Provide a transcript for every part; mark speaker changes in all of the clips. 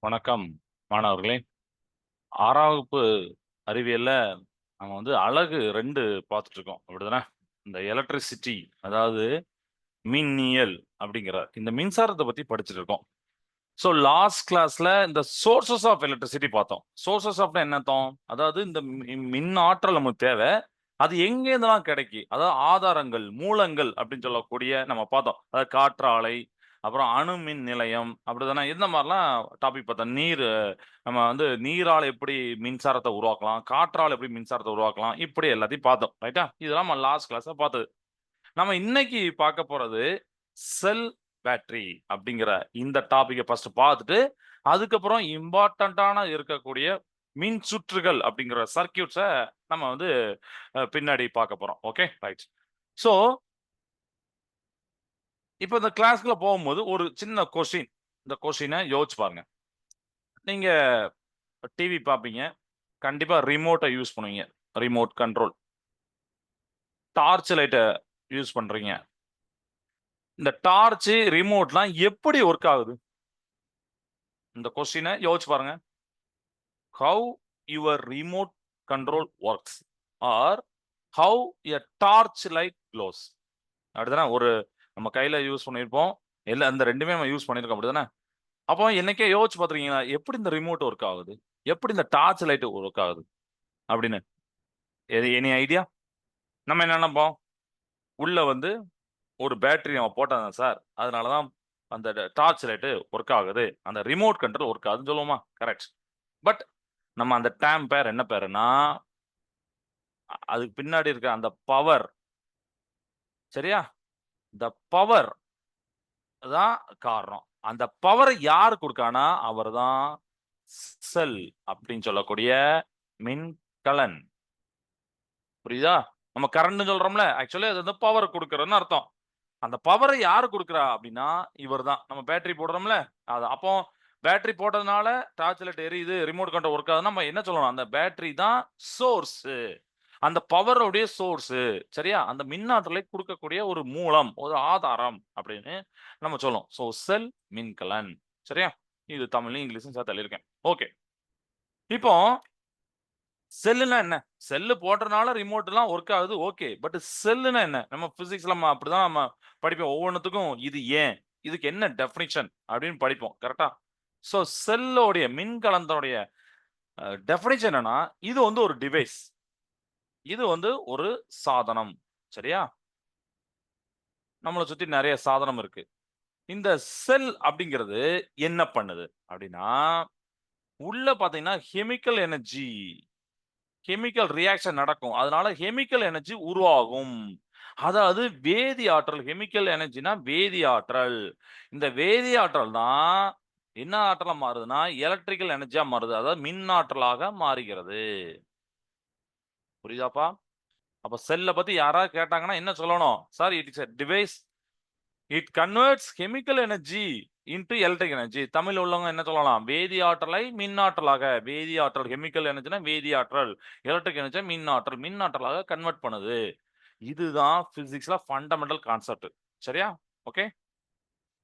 Speaker 1: வணக்கம் மாணவர்களே. 6ஆம் வகுப்பு அறிவியல்ல நம்ம அலகு 2 பார்த்துட்டு இருக்கோம். அப்படிதானே? இந்த எலக்ட்ரிசிட்டி, அதாவது மின்னியல் அப்படிங்கிற இந்த மின்சாரத்த பத்தி படிச்சுட்டு இருக்கோம். ஸோ லாஸ்ட் கிளாஸ்ல இந்த சோர்சஸ் ஆஃப் எலக்ட்ரிசிட்டி பார்த்தோம். சோர்சஸ் ஆஃப்னா என்ன அர்த்தம்? அதாவது இந்த மின் ஆற்றல் நமக்கு தேவை. அது எங்கேருந்துலாம் கிடைக்கி? அதாவது ஆதாரங்கள், மூலங்கள் அப்படின்னு சொல்லக்கூடிய நம்ம பார்த்தோம். அதாவது காற்றாலை, அப்புறம் அணு மின் நிலையம் அப்படிதானே? இந்த மாரிலாம் டாபிக் பார்த்தோம். நம்ம நீரால எப்படி மின்சாரத்த உருவாக்கலாம்? காற்றால எப்படி மின்சாரத்த உருவாக்கலாம்? இப்படி எல்லாத்தையும் பார்த்தோம். ரைட்டா? இதெல்லாம் நம்ம லாஸ்ட் கிளாஸ்ல பார்த்தது. நம்ம இன்னைக்கு பார்க்க போறது செல் பேட்டரி அப்படிங்கிற இந்த டாபிக்க ஃபர்ஸ்ட் பார்த்துட்டு, அதுக்கப்புறம் இம்பார்ட்டன்ட்டான இருக்கக்கூடிய மின் சுற்றுகள் அப்படிங்கிற சர்க்யூட்ஸ நம்ம பின்னாடி பார்க்க போறோம். Okay, right. ஸோ, இப்ப இந்த கிளாஸ்க்குள்ள போகும்போது ஒரு சின்ன கொஸ்டின். இந்த கொஸ்டின யோசிச்சு பாருங்க. நீங்க டிவி பார்ப்பீங்க. கண்டிப்பா ரிமோட்ட யூஸ் பண்ணுவீங்க. Remote control. டார்ச் லைட்ட யூஸ் பண்றீங்க. இந்த டார்ச், ரிமோட்லாம் எப்படி ஒர்க் ஆகுது? இந்த கொஸ்டின யோசிச்சு பாருங்க. How your remote control works or how a torch light glows. அப்படிதானே? நம்ம கையில யூஸ் பண்ணியிருப்போம். அந்த 2மே நம்ம யூஸ் பண்ணியிருக்கோம். அப்படிதானே? அப்போ என்னைக்கே யோசிச்சு பார்த்துருக்கீங்களா? எப்படி இந்த ரிமோட் ஒர்க் ஆகுது? எப்படி இந்த டார்ச் லைட் ஒர்க் ஆகுது? அப்படின்னு. Any idea? நம்ம என்ன நெனைப்போம்? உள்ள ஒரு பேட்டரி நம்ம போட்டோம் சார். அதனால தான் அந்த டார்ச் லைட் ஒர்க் ஆகுது. அந்த ரிமோட் கண்ட்ரோல் ஒர்க் ஆகுதுன்னு சொல்லுவோமா? கரெக்ட். பட் நம்ம அந்த டேர்ம் பேர் என்ன பேருன்னா, அதுக்கு பின்னாடி இருக்க அந்த பவர், சரியா? இந்த பவர் தான் காரணம். அந்த பவர யாரு குடுக்கான்னா, அவர் தான் செல் அப்படின்னு சொல்லக்கூடிய மின்கலன். புரியுதா? நம்ம கரண்ட்ன்னு சொல்றோம்ல, ஆக்சுவலி அது பவர் குடுக்குறன்னு அர்த்தம். அந்த பவர யாரு குடுக்குறா அப்படின்னா, இவர் தான். நம்ம பேட்டரி போடுறோம்ல, அது. அப்போ பேட்டரி போட்டதுனால டார்ச் லைட் எரியுது, ரிமோட் கண்ட்ரோல் ஒர்க் ஆகுதுன்னா, நம்ம என்ன சொல்லணும்? அந்த பேட்டரி தான் சோர்ஸ். அந்த பவர் உடைய சோர்ஸ். சரியா? அந்த மின்னாற்றலை குடுக்கக்கூடிய ஒரு மூலம், ஒரு ஆதாரம் அப்படின்னு நம்ம சொல்லுவோம். ஸோ செல் மின்கலன். சரியா? இது தமிழ்லயும், இங்கிலீஷும் சேர்த்து எழுதியிருக்கேன். ஓகே. இப்போ செல்லுனா என்ன? செல்லு போடுறனால ரிமோட்லாம் ஒர்க் ஆகுது. ஓகே. பட் செல்லுனா என்ன? நம்ம பிசிக்ஸ்ல அப்படிதான் நம்ம படிப்போம். ஒவ்வொன்னுத்துக்கும் இது ஏன்? இதுக்கு என்ன டெஃபினிஷன்? அப்படின்னு படிப்போம். கரெக்ட்டா? ஸோ செல்லோடைய மின்கலந்தோடைய டெஃபினிஷன் என்னன்னா, இது ஒரு டிவைஸ். இது ஒரு சாதனம். சரியா? நம்மள சுத்தி நெறைய சாதனம் இருக்கு. இந்த செல் அப்படிங்கிறது என்ன பண்ணுது அப்படின்னா, உள்ள பார்த்தீங்கன்னா கெமிக்கல் ரியாக்ஷன் நடக்கும். அதனால கெமிக்கல் எனர்ஜி உருவாகும். அதாவது வேதி ஆற்றல். கெமிக்கல் எனர்ஜினா வேதி ஆற்றல். இந்த வேதி ஆற்றல் தான் என்ன ஆற்றலா மாறுதுன்னா, எலக்ட்ரிக்கல் எனர்ஜியா மாறுது. அதாவது மின் ஆற்றலாக மாறுகிறது. புரியுதாப்பா? அப்ப செல்ல பத்தி யாராவது கேட்டாங்கன்னா என்ன சொல்லணும்? Sir, it is a device. It converts chemical energy into electric energy. தமிழ்ல உள்ளவங்க என்ன சொல்லலாம்? வேதி ஆற்றலை மின் ஆற்றலாக, வேதி ஆற்றல் கெமிக்கல் எனர்ஜினா வேதி ஆற்றல், எலக்ட்ரிக் எனர்ஜி மின் ஆற்றல், மின் ஆற்றலாக கன்வெர்ட் பண்ணுது. இதுதான் பிசிக்ஸ்ல ஃபண்டமெண்டல் கான்செப்ட். சரியா? Okay.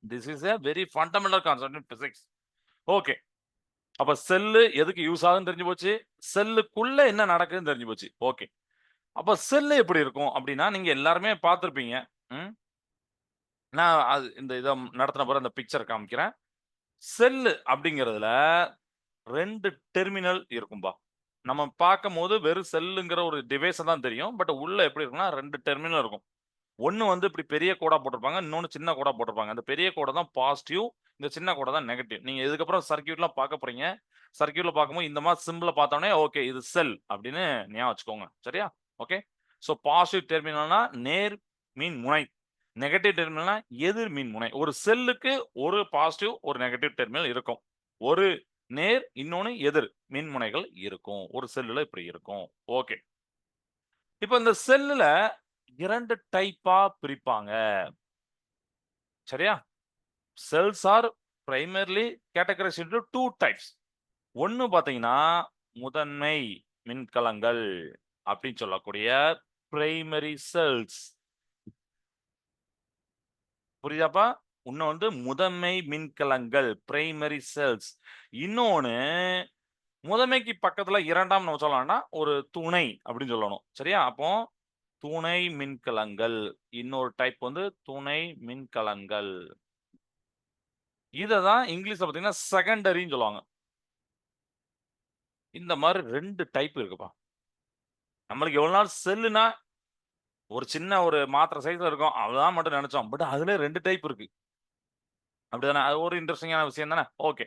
Speaker 1: This is a very fundamental concept in physics. Okay. அப்ப செல்லு எதுக்கு யூஸ் ஆகுதுன்னு தெரிஞ்சு போச்சு. செல்லுக்குள்ள என்ன நடக்குதுன்னு தெரிஞ்சு போச்சு. ஓகே. அப்ப செல்லு எப்படி இருக்கும் அப்படின்னா, நீங்க எல்லாருமே பார்த்திருப்பீங்க. ம். நான் இந்த இத நடத்தின பிறகு அந்த பிக்சர் காமிக்கிறேன். செல்லு அப்படிங்கிறதுல 2 டெர்மினல் இருக்கும்பா. நம்ம பார்க்கும்போது வெறும் செல்லுங்கிற ஒரு டிவைஸ தான் தெரியும். பட் உள்ள எப்படி இருக்கும்னா 2 டெர்மினல் இருக்கும். ஒண்ணு இப்படி பெரிய கோடா போட்டிருப்பாங்க. இன்னொன்னு சின்ன கோடா போட்டிருப்பாங்க. அந்த பெரிய கோடு தான் பாசிட்டிவ். இந்த சின்ன கோடு தான் நெகட்டிவ். நீங்க இதுக்கப்புறம் சர்க்யூட்லாம் பார்க்க போறீங்க. சர்க்யூட்ல பார்க்கும்போது இந்த மாரி சிம்பல பார்த்தோனே, ஓகே இது செல் அப்படின்னு ஞாபகம் வச்சுக்கோங்க. சரியா? ஓகே. ஸோ பாசிட்டிவ் டெர்மினல்னா நேர் மின் முனை. நெகட்டிவ் டெர்மினல்னா எதிர் மின் முனை. ஒரு செல்லுக்கு ஒரு பாசிட்டிவ், ஒரு நெகட்டிவ் டெர்மினல் இருக்கும். ஒரு நேர், இன்னொன்னு எதிர் மின்முனைகள் இருக்கும். ஒரு செல்லுல இப்படி இருக்கும். ஓகே. இப்ப இந்த செல்லுல 2 டைப்பா பிரிப்பாங்க. சரியா? Cells are primarily categorized into 2 types. ஒண்ணு பார்த்தீங்கன்னா, முதன்மை மின்கலங்கள் அப்படின்னு சொல்லக்கூடிய பிரைமரி செல்ஸ். புரியுதாப்பா? இன்னும் வந்து முதன்மை மின்கலங்கள் பிரைமரி செல்ஸ். இன்னொன்னு முதன்மைக்கு பக்கத்துல 2ஆம் நம்ம சொல்லலாம்னா, ஒரு துணை அப்படின்னு சொல்லணும். சரியா? அப்போ துணை மின்கலங்கள். இன்னொரு டைப் வந்து துணை மின்கலங்கள். இத தான் இங்கிலீஷ்ல பார்த்தீங்கன்னா, செகண்டரின்னு சொல்லுவாங்க. இந்த மாரி 2 டைப் இருக்குப்பா. நம்மளுக்கு எவ்வளவு நாள் செல்லுனா, ஒரு சின்ன ஒரு மாத்திரை சைஸ்ல இருக்கும். அதான் மட்டும் நெனச்சோம். பட் அதுல 2 டைப் இருக்கு. அப்படிதானே? அது ஒரு இன்ட்ரஸ்டிங்கான விஷயம் தானே? ஓகே.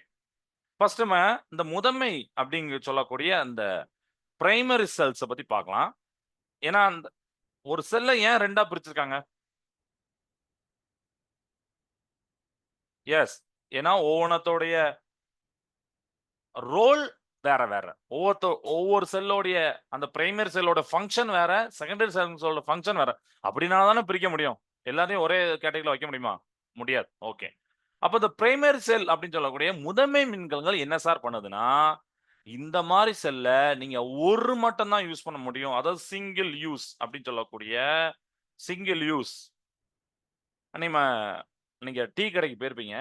Speaker 1: ஃபர்ஸ்ட் நம்ம இந்த முதன்மை அப்படிங்க சொல்லக்கூடிய அந்த பிரைமரி செல்ஸ பத்தி பார்க்கலாம். ஏன்னா, அந்த ஒரு செல்ல ஏன் 2ஆ பிரிச்சிருக்காங்க? எஸ். ஏன்னா ஒவ்வொன்னத்தோடைய ரோல் வேற வேற. ஒவ்வொரு செல்லோடைய அந்த பிரைமரி செல்லோட ஃபங்ஷன் வேற, செகண்டரி செல்ஸோட ஃபங்ஷன் வேற. அப்படின்னா தானே பிரிக்க முடியும். எல்லாத்தையும் ஒரே கேட்டகரில வைக்க முடியுமா? முடியாது. ஓகே. அப்ப இந்த பிரைமரி செல் அப்படின்னு சொல்லக்கூடிய முதன்மை மின்கலங்கள் என்ன சார் பண்ணுதுன்னா, இந்த மாரி செல்ல நீங்க ஒரு மட்டும் தான் யூஸ் பண்ண முடியும். அதாவது சிங்கிள் யூஸ் அப்படின்னு சொல்லக்கூடிய சிங்கிள் யூஸ். நீம நீங்க டீ கடைக்கு போயிருப்பீங்க.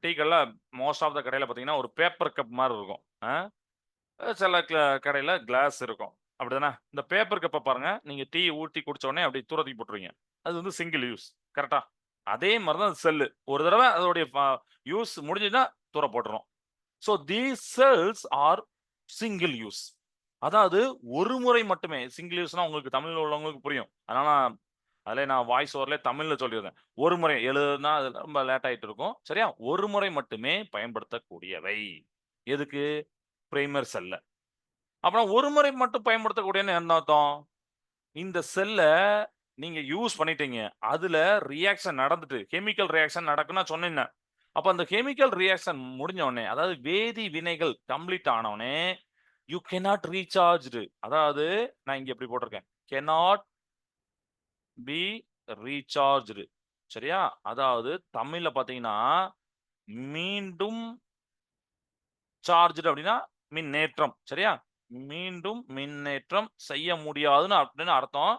Speaker 1: டீ கடையில மோஸ்ட் ஆஃப் த கடையில பார்த்தீங்கன்னா, ஒரு பேப்பர் கப் மாரி இருக்கும். சில கடையில கிளாஸ் இருக்கும். அப்படிதானே? இந்த பேப்பர் கப்ப பாருங்க. நீங்க டீ ஊத்தி குடிச்ச உடனே அப்படியே தூர தூக்கி போட்டுருவீங்க. அது வந்து சிங்கிள் யூஸ். கரெக்ட்டா? அதே மாரி தான் செல்லு. ஒரு தடவ அதோடைய யூஸ் முடிஞ்சதுன்னா தூர போட்டுறணும். So these cells are single use. அதாவது ஒரு முறை மட்டுமே. சிங்கிள் யூஸ்னா உங்களுக்கு தமிழ்ல உள்ளவங்களுக்கு புரியும். அதனால அதிலே நான் வாய்ஸ் ஓவர்லயே தமிழ்ல சொல்லிர்றேன். ஒரு முறை எழுதுனா அது ரொம்ப லேட் ஆயிட்டு இருக்கும். சரியா? ஒரு முறை மட்டுமே பயன்படுத்தக்கூடியவை. எதுக்கு? பிரைமர் செல்ல. அப்பனா ஒரு முறை மட்டும் பயன்படுத்தக்கூடியன்னு என்ன அர்த்தம்? இந்த செல்ல நீங்க யூஸ் பண்ணிட்டீங்க. அதுல ரியாக்ஷன் நடந்துட்டு, கெமிக்கல் ரியாக்ஷன் நடக்கும்னு நான் சொன்னேன்ன. அப்ப அந்த கெமிக்கல் ரியாக்ஷன் முடிஞ்ச உடனே, அதாவது வேதி வினைகள் கம்ப்ளீட் ஆன உடனே, யூ கேனாட் ரீசார்ஜ்டு. அதாவது நான் இங்க இப்படி போட்டிருக்கேன். Cannot be recharged. சரியா? அதாவது தமிழ்ல பார்த்தீங்கன்னா, மீண்டும் சார்ஜ்டு அப்படின்னா மின்னேற்றம். சரியா? மீண்டும் மின்னேற்றம் செய்ய முடியாதுன்னு அப்படின்னு அர்த்தம்.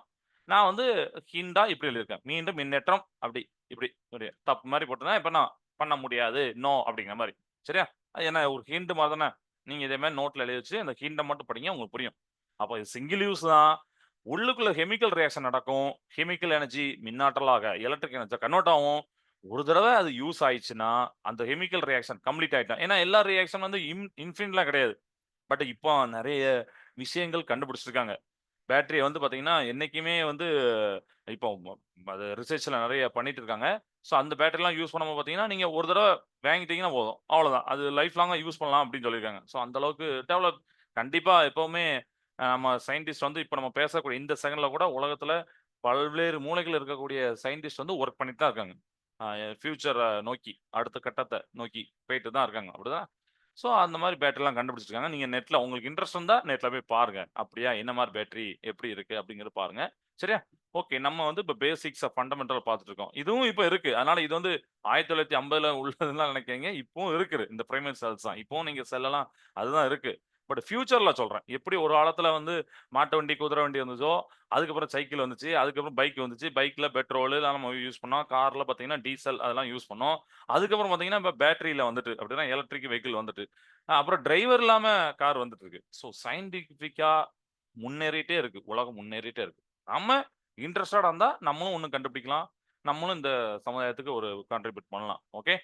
Speaker 1: நான் வந்து ஹிண்டா இப்படி எழுதியிருக்கேன். மீண்டும் மின்னேற்றம் அப்படி, இப்படி இப்படி தப்பு மாரி போட்டேன்னா, இப்ப நான் பண்ண முடியாது. நோ அப்படிங்கிற மாரி. சரியா? அது என்ன ஒரு ஹிண்ட் மாரி தானே. நீங்க இதே மாரி நோட்ல எழுதி வச்சு அந்த ஹிண்ட்ட மட்டும் படிங்க உங்களுக்கு புரியும். அப்ப இது சிங்கிள் யூஸ் தான். உள்ளுக்குள்ள கெமிக்கல் ரியாக்ஷன் நடக்கும். கெமிக்கல் எனர்ஜி மின்னாற்றலாக எலக்ட்ரிக் எனர்ஜியா கன்வெர்ட் ஆகும். ஒரு தடவ அது யூஸ் ஆயிடுச்சுன்னா, அந்த கெமிக்கல் ரியாக்ஷன் கம்ப்ளீட் ஆயிட்டா. ஏன்னா எல்லா ரியாக்ஷன் வந்து இன்ஃபினிட்லாம் கிடையாது. பட் இப்போ நெறைய விஷயங்கள் கண்டுபிடிச்சிருக்காங்க. பேட்டரிய வந்து பார்த்தீங்கன்னா, என்னைக்குமே வந்து இப்போ அது ரிசர்ச்ல நெறைய பண்ணிட்டு இருக்காங்க. ஸோ அந்த பேட்டரிலாம் யூஸ் பண்ணும்போது பார்த்தீங்கன்னா, நீங்க ஒரு தடவ வாங்கிட்டீங்கன்னா போதும். அவ்வளோதான். அது லைஃப் லாங்கா யூஸ் பண்ணலாம் அப்படின்னு சொல்லியிருக்காங்க. ஸோ அந்த அளவுக்கு டெவலப் கண்டிப்பா எப்பவுமே நம்ம சயின்டிஸ்ட் வந்து இப்ப நம்ம பேசக்கூடிய இந்த செகண்ட்ல கூட உலகத்துல பல்வேறு மூலைகள்ல இருக்கக்கூடிய சயின்டிஸ்ட் வந்து வொர்க் பண்ணிட்டு தான் இருக்காங்க. ஃபியூச்சர நோக்கி, அடுத்த கட்டத்த நோக்கி போயிட்டு தான் இருக்காங்க. அப்படிதான். ஸோ அந்த மாரி பேட்டரிலாம் கண்டுபிடிச்சிருக்காங்க. நீங்க நெட்ல உங்களுக்கு இன்ட்ரெஸ்ட் இருந்தா நெட்ல போய் பாருங்க. அப்படியா என்ன மாரி பேட்டரி எப்படி இருக்கு அப்படிங்கிறத பாருங்க. சரியா? ஓகே. நம்ம வந்து இப்ப பேசிக்ஸ ஃபண்டமெண்டல் பார்த்துட்டு இருக்கோம். இதுவும் இப்ப இருக்கு. அதனால இது வந்து 1950ல உள்ளதுலாம் நினைக்காதீங்க. இப்பவும் இருக்குது. இந்த பிரைமரி செல்ஸ் தான். இப்பவும் நீங்க செல்லலாம். அதுதான் இருக்கு. பட் ஃபியூச்சர்ல சொல்றேன். எப்படி ஒரு காலத்துல வந்து மாட்டு வண்டி, குதிரை வண்டி வந்துச்சோ, அதுக்கப்புறம் சைக்கிள் வந்துச்சு. அதுக்கப்புறம் பைக் வந்துச்சு. பைக்ல பெட்ரோல் இதெல்லாம் நம்ம யூஸ் பண்ணோம். கார்ல பார்த்தீங்கன்னா டீசல் அதெல்லாம் யூஸ் பண்ணோம். அதுக்கப்புறம் பார்த்தீங்கன்னா, இப்ப பேட்டரியில வந்துட்டு. அப்படின்னா எலக்ட்ரிக் வெஹிக்கிள் வந்துட்டு. அப்புறம் டிரைவர் இல்லாம கார் வந்துட்டு இருக்கு. ஸோ சயின்டிஃபிக்கா முன்னேறிட்டே இருக்கு. உலகம் முன்னேறிட்டே இருக்கு. நம்ம இன்ட்ரஸ்டடா இருந்தா நம்மளும் ஒண்ணு கண்டுபிடிக்கலாம். நம்மளும் இந்த சமுதாயத்துக்கு ஒரு கான்ட்ரிபியூட் பண்ணலாம். ஓகே.